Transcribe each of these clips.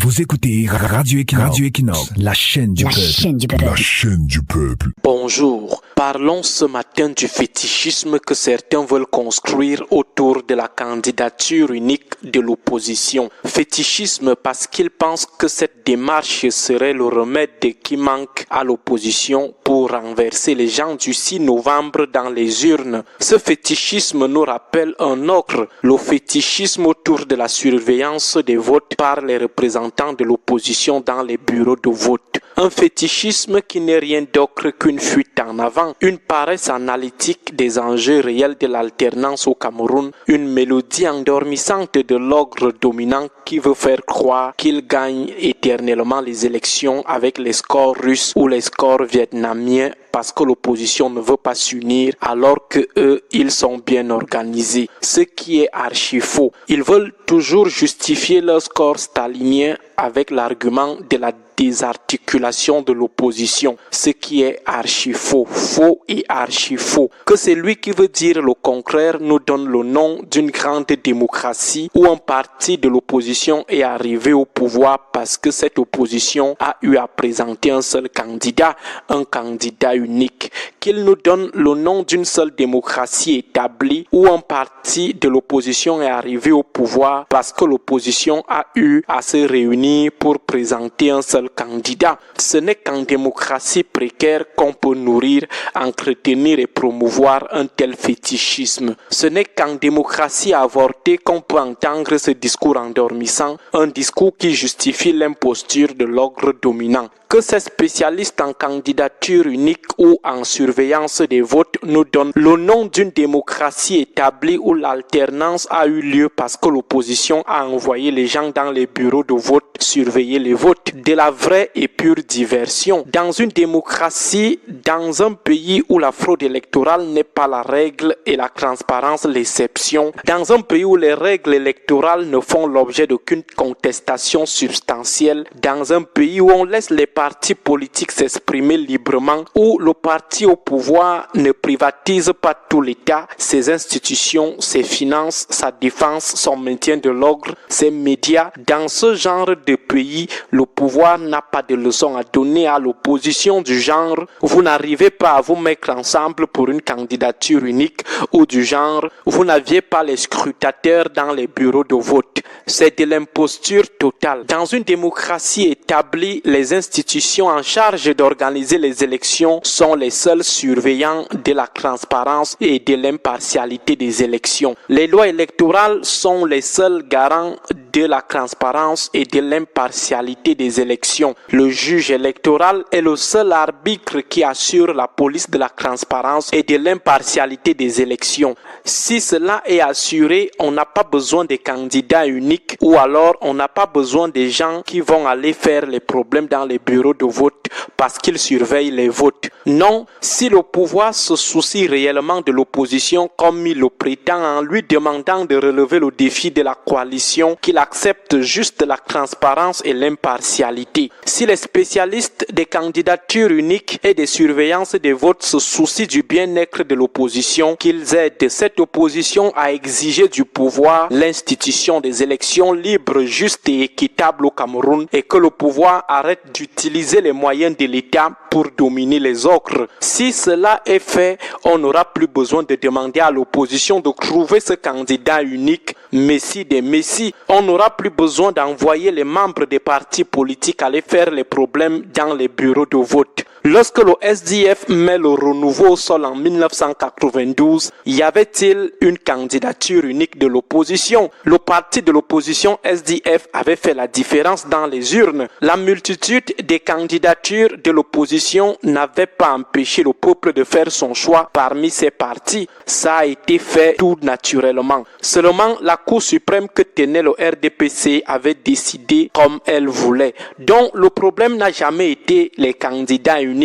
Vous écoutez Radio Equinox, la chaîne du peuple. La chaîne du peuple. Bonjour. Parlons ce matin du fétichisme que certains veulent construire autour de la candidature unique de l'opposition. Fétichisme parce qu'ils pensent que cette démarche serait le remède qui manque à l'opposition pour renverser les gens du 6 novembre dans les urnes. Ce fétichisme nous rappelle un autre, le fétichisme autour de la surveillance des votes par les représentants de l'opposition dans les bureaux de vote. Un fétichisme qui n'est rien d'autre qu'une fuite en avant, une paresse analytique des enjeux réels de l'alternance au Cameroun, une mélodie endormissante de l'ogre dominant qui veut faire croire qu'il gagne éternellement les élections avec les scores russes ou les scores vietnamiens parce que l'opposition ne veut pas s'unir alors que eux, ils sont bien organisés. Ce qui est archi faux. Ils veulent toujours justifier leur score stalinien avec l'argument de la désarticulation de l'opposition, ce qui est archi faux, faux et archi faux. Que celui qui veut dire le contraire nous donne le nom d'une grande démocratie où un parti de l'opposition est arrivé au pouvoir parce que cette opposition a eu à présenter un seul candidat, un candidat unique. Qu'il nous donne le nom d'une seule démocratie établie où un parti de l'opposition est arrivé au pouvoir parce que l'opposition a eu à se réunir pour présenter un seul candidat. Ce n'est qu'en démocratie précaire qu'on peut nourrir, entretenir et promouvoir un tel fétichisme. Ce n'est qu'en démocratie avortée qu'on peut entendre ce discours endormissant, un discours qui justifie l'imposture de l'ogre dominant. Que ces spécialistes en candidature unique ou en surveillance des votes nous donnent le nom d'une démocratie établie où l'alternance a eu lieu parce que l'opposition a envoyé les gens dans les bureaux de vote surveiller les votes, de la vraie et pure diversion. Dans une démocratie, dans un pays où la fraude électorale n'est pas la règle et la transparence l'exception, dans un pays où les règles électorales ne font l'objet d'aucune contestation substantielle, dans un pays où on laisse les partis politiques s'exprimer librement, où le parti au pouvoir ne privatise pas tout l'État, ses institutions, ses finances, sa défense, son maintien de l'ordre, ses médias. Dans ce genre de pays, le pouvoir n'a pas de leçon à donner à l'opposition du genre « vous n'arrivez pas à vous mettre ensemble pour une candidature unique » ou du genre « vous n'aviez pas les scrutateurs dans les bureaux de vote ». C'est de l'imposture totale. Dans une démocratie établie, les institutions en charge d'organiser les élections sont les seuls surveillants de la transparence et de l'impartialité des élections. Les lois électorales sont les seuls garants de la transparence et de l'impartialité des élections. Le juge électoral est le seul arbitre qui assure la police de la transparence et de l'impartialité des élections. Si cela est assuré, on n'a pas besoin de candidats uniques ou alors on n'a pas besoin des gens qui vont aller faire les problèmes dans les bureaux de vote parce qu'ils surveillent les votes. Non, si le pouvoir se soucie réellement de l'opposition comme il le prétend en lui demandant de relever le défi de la coalition, qu'il accepte juste la transparence et l'impartialité. Si les spécialistes des candidatures uniques et des surveillances des votes se soucient du bien-être de l'opposition, qu'ils aident cette opposition à exiger du pouvoir l'institution des élections libres, justes et équitables au Cameroun et que le pouvoir arrête d'utiliser les moyens de l'État pour dominer les autres. Si cela est fait, on n'aura plus besoin de demander à l'opposition de trouver ce candidat unique, Messie des Messies. On n'aura plus besoin d'envoyer les membres des partis politiques aller faire les problèmes dans les bureaux de vote. Lorsque le SDF met le renouveau au sol en 1992, y avait-il une candidature unique de l'opposition? Le parti de l'opposition SDF avait fait la différence dans les urnes. La multitude des candidatures de l'opposition n'avait pas empêché le peuple de faire son choix parmi ces partis. Ça a été fait tout naturellement. Seulement, la Cour suprême que tenait le RDPC avait décidé comme elle voulait. Donc, le problème n'a jamais été les candidats uniques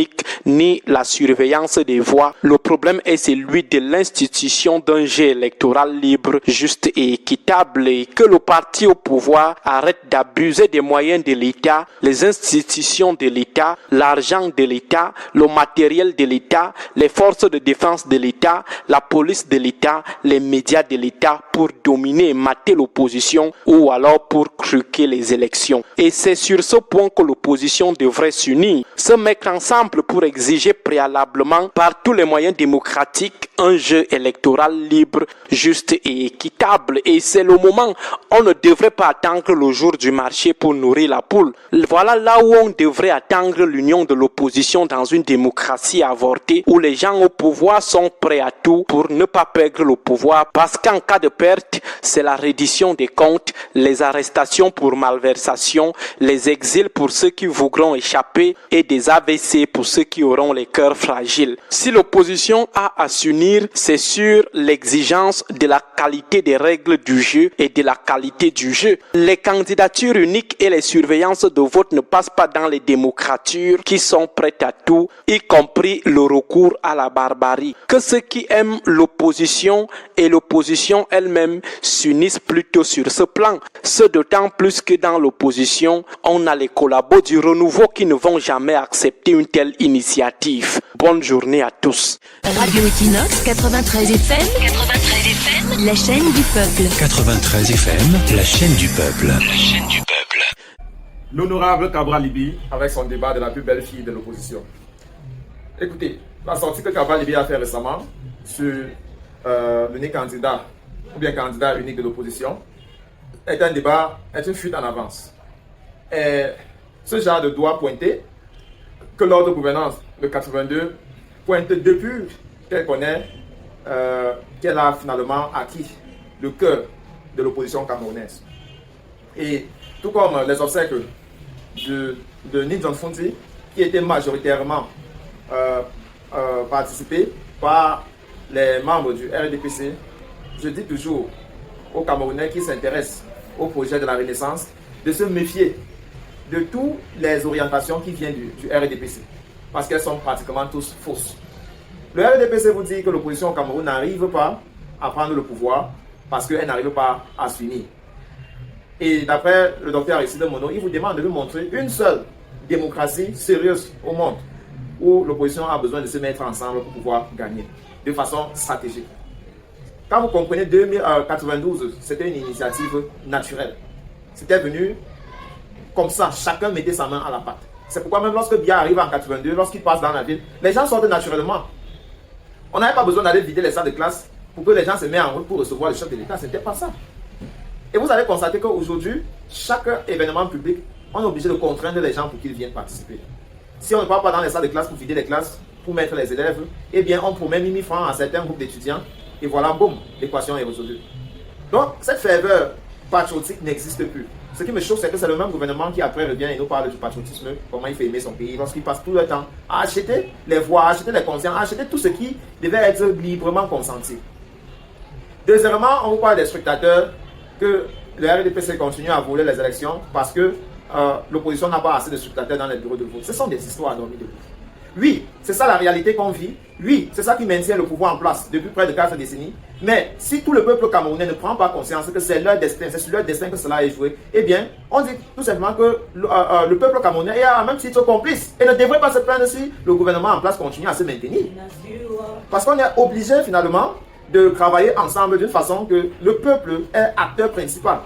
ni la surveillance des voix. Le problème est celui de l'institution d'un jeu électoral libre, juste et équitable et que le parti au pouvoir arrête d'abuser des moyens de l'État, les institutions de l'État, l'argent de de l'État, le matériel de l'État, les forces de défense de l'État, la police de l'État, les médias de l'État pour dominer et mater l'opposition ou alors pour truquer les élections. Et c'est sur ce point que l'opposition devrait s'unir, se mettre ensemble pour exiger préalablement par tous les moyens démocratiques un jeu électoral libre, juste et équitable. Et c'est le moment, on ne devrait pas attendre le jour du marché pour nourrir la poule. Voilà là où on devrait attendre l'union de l'opposition dans une démocratie avortée où les gens au pouvoir sont prêts à tout pour ne pas perdre le pouvoir, parce qu'en cas de perte, c'est la reddition des comptes, les arrestations pour malversation, les exils pour ceux qui voudront échapper et des AVC pour ceux qui auront les cœurs fragiles. Si l'opposition a à s'unir, c'est sur l'exigence de la qualité des règles du jeu et de la qualité du jeu. Les candidatures uniques et les surveillances de vote ne passent pas dans les démocratures qui sont prêtes à tout, y compris le recours à la barbarie. Que ceux qui aiment l'opposition et l'opposition elle-même s'unissent plutôt sur ce plan. Ce d'autant plus que dans l'opposition, on a les collabos du renouveau qui ne vont jamais accepter une telle initiative. Bonne journée à tous. Radio Equinox 93 FM, la chaîne du peuple. 93 FM, la chaîne du peuple. La chaîne du peuple. L'honorable Cabral Libby avec son débat de la plus belle fille de l'opposition. Écoutez, la sortie que Cabral Libby a fait récemment sur l'unique candidat ou bien candidat unique de l'opposition est un débat, est une fuite en avance. Et ce genre de doigt pointé que l'ordre de gouvernance de 82 pointe depuis qu'elle connaît qu'elle a finalement acquis le cœur de l'opposition camerounaise. Et tout comme les obsèques de Nidjon Fundi, qui étaient majoritairement participés par les membres du RDPC, je dis toujours aux Camerounais qui s'intéressent au projet de la Renaissance de se méfier de toutes les orientations qui viennent du RDPC, parce qu'elles sont pratiquement tous fausses. Le RDPC vous dit que l'opposition au Cameroun n'arrive pas à prendre le pouvoir parce qu'elle n'arrive pas à s'unir. Et d'après le docteur Aristide Mono, il vous demande de lui montrer une seule démocratie sérieuse au monde où l'opposition a besoin de se mettre ensemble pour pouvoir gagner de façon stratégique. Quand vous comprenez 1992, c'était une initiative naturelle. C'était venu comme ça, chacun mettait sa main à la pâte. C'est pourquoi même lorsque Biya arrive en 82, lorsqu'il passe dans la ville, les gens sortent naturellement. On n'avait pas besoin d'aller vider les salles de classe pour que les gens se mettent en route pour recevoir le chef de l'État. Ce n'était pas ça. Et vous allez constater qu'aujourd'hui, chaque événement public, on est obligé de contraindre les gens pour qu'ils viennent participer. Si on ne part pas dans les salles de classe pour vider les classes, pour mettre les élèves, eh bien on promet 1000 francs à certains groupes d'étudiants et voilà, boum, l'équation est résolue. Donc cette ferveur patriotique n'existe plus. Ce qui me choque, c'est que c'est le même gouvernement qui après revient et nous parle du patriotisme, comment il fait aimer son pays, lorsqu'il passe tout le temps à acheter les voix, à acheter les consciences, à acheter tout ce qui devait être librement consenti. Deuxièmement, on vous parle des spectateurs, que le RDPC continue à voler les élections parce que l'opposition n'a pas assez de spectateurs dans les bureaux de vote. Ce sont des histoires dormies de bout. Oui, c'est ça la réalité qu'on vit. Oui, c'est ça qui maintient le pouvoir en place depuis près de 4 décennies. Mais si tout le peuple camerounais ne prend pas conscience que c'est leur destin, c'est sur leur destin que cela est joué, eh bien, on dit tout simplement que le peuple camerounais est à même titre complice et ne devrait pas se plaindre si le gouvernement en place continue à se maintenir. Parce qu'on est obligé finalement de travailler ensemble d'une façon que le peuple est acteur principal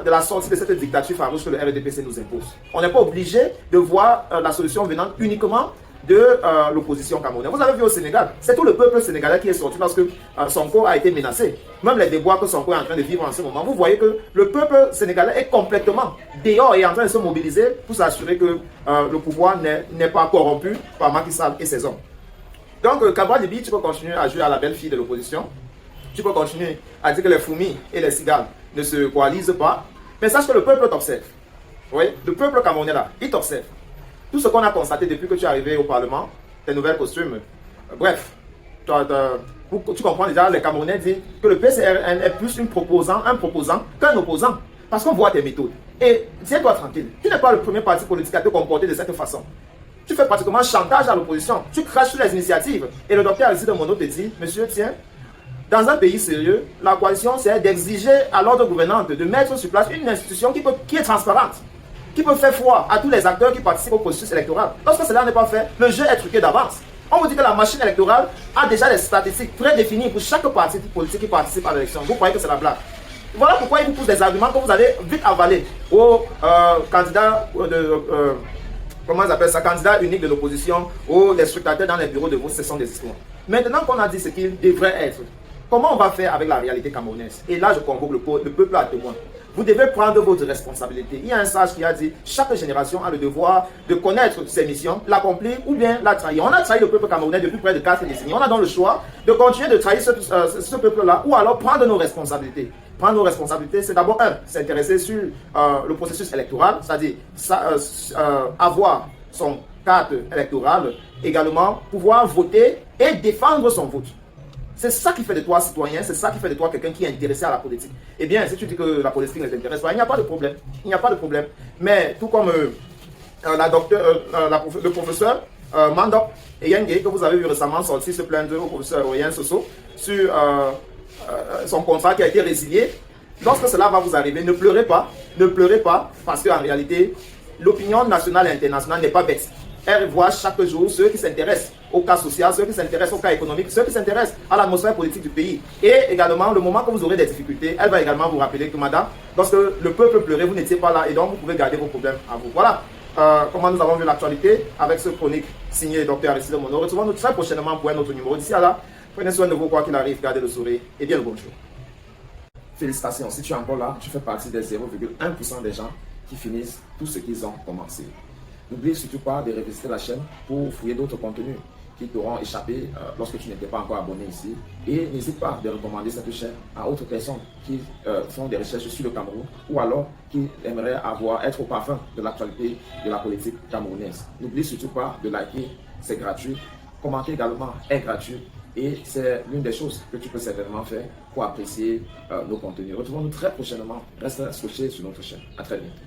de la sortie de cette dictature farouche que le RDPC nous impose. On n'est pas obligé de voir la solution venant uniquement de l'opposition camerounaise. Vous avez vu au Sénégal, c'est tout le peuple sénégalais qui est sorti lorsque Sonko a été menacé. Même les déboires que Sonko est en train de vivre en ce moment, vous voyez que le peuple sénégalais est complètement dehors et en train de se mobiliser pour s'assurer que le pouvoir n'est pas corrompu par Macky Sall et ses hommes. Donc, Cabral Libby, tu peux continuer à jouer à la belle fille de l'opposition. Tu peux continuer à dire que les fourmis et les cigales ne se coalisent pas. Mais sache que le peuple t'observe. Oui, le peuple camerounais là, il t'observe. Tout ce qu'on a constaté depuis que tu es arrivé au Parlement, tes nouvelles costumes, bref, tu comprends déjà, les Camerounais disent que le PCRN est plus un proposant qu'un opposant. Parce qu'on voit tes méthodes. Et tiens-toi tranquille, tu n'es pas le premier parti politique à te comporter de cette façon. Tu fais pratiquement chantage à l'opposition, tu craches sur les initiatives. Et le docteur Aristide Mono te dit, monsieur, tiens, dans un pays sérieux, la coalition, c'est d'exiger à l'ordre gouvernante de mettre sur place une institution qui est transparente. qui peut faire foi à tous les acteurs qui participent au processus électoral. Lorsque cela n'est pas fait, le jeu est truqué d'avance. On vous dit que la machine électorale a déjà des statistiques très définies pour chaque parti politique qui participe à l'élection. Vous croyez que c'est la blague? Voilà pourquoi il vous pousse des arguments que vous allez vite avaler aux candidats comment ils appellent ça, candidat unique de l'opposition ou les scrutateurs dans les bureaux de vote, ce sont des histoires. Maintenant qu'on a dit ce qu'il devrait être, comment on va faire avec la réalité camerounaise? Et là, je convoque le peuple à témoin. Vous devez prendre votre responsabilité. Il y a un sage qui a dit, chaque génération a le devoir de connaître ses missions, l'accomplir ou bien la trahir. On a trahi le peuple camerounais depuis près de 4 décennies. On a donc le choix de continuer de trahir ce peuple-là ou alors prendre nos responsabilités. Prendre nos responsabilités, c'est d'abord s'intéresser sur le processus électoral, c'est-à-dire avoir son carte électorale, également pouvoir voter et défendre son vote. C'est ça qui fait de toi citoyen, c'est ça qui fait de toi quelqu'un qui est intéressé à la politique. Eh bien, si tu dis que la politique ne t'intéresse pas, il n'y a pas de problème. Il n'y a pas de problème. Mais tout comme le professeur Mandop Eyenge, que vous avez vu récemment sortir se plaindre au professeur Oyen Soso sur son contrat qui a été résilié. Lorsque cela va vous arriver, ne pleurez pas, parce qu'en réalité, l'opinion nationale et internationale n'est pas bête. Elle voit chaque jour ceux qui s'intéressent au cas social, ceux qui s'intéressent au cas économique, ceux qui s'intéressent à l'atmosphère politique du pays. Et également, le moment que vous aurez des difficultés, elle va également vous rappeler que madame, lorsque le peuple pleurait, vous n'étiez pas là et donc vous pouvez garder vos problèmes à vous. Voilà comment nous avons vu l'actualité avec ce chronique signé Dr Aristide Mono. Retrouvons-nous très prochainement pour un autre numéro. D'ici à là, prenez soin de vous quoi qu'il arrive, gardez le sourire et bien le bonjour. Félicitations, si tu es encore là, tu fais partie des 0,1% des gens qui finissent tout ce qu'ils ont commencé. N'oublie surtout pas de revisiter la chaîne pour fouiller d'autres contenus qui t'auront échappé lorsque tu n'étais pas encore abonné ici. Et n'hésite pas de recommander cette chaîne à d'autres personnes qui font des recherches sur le Cameroun ou alors qui aimeraient être au parfum de l'actualité de la politique camerounaise. N'oublie surtout pas de liker, c'est gratuit. Commenter également est gratuit. Et c'est l'une des choses que tu peux certainement faire pour apprécier nos contenus. Retrouvons-nous très prochainement. Reste scotché sur notre chaîne. À très bientôt.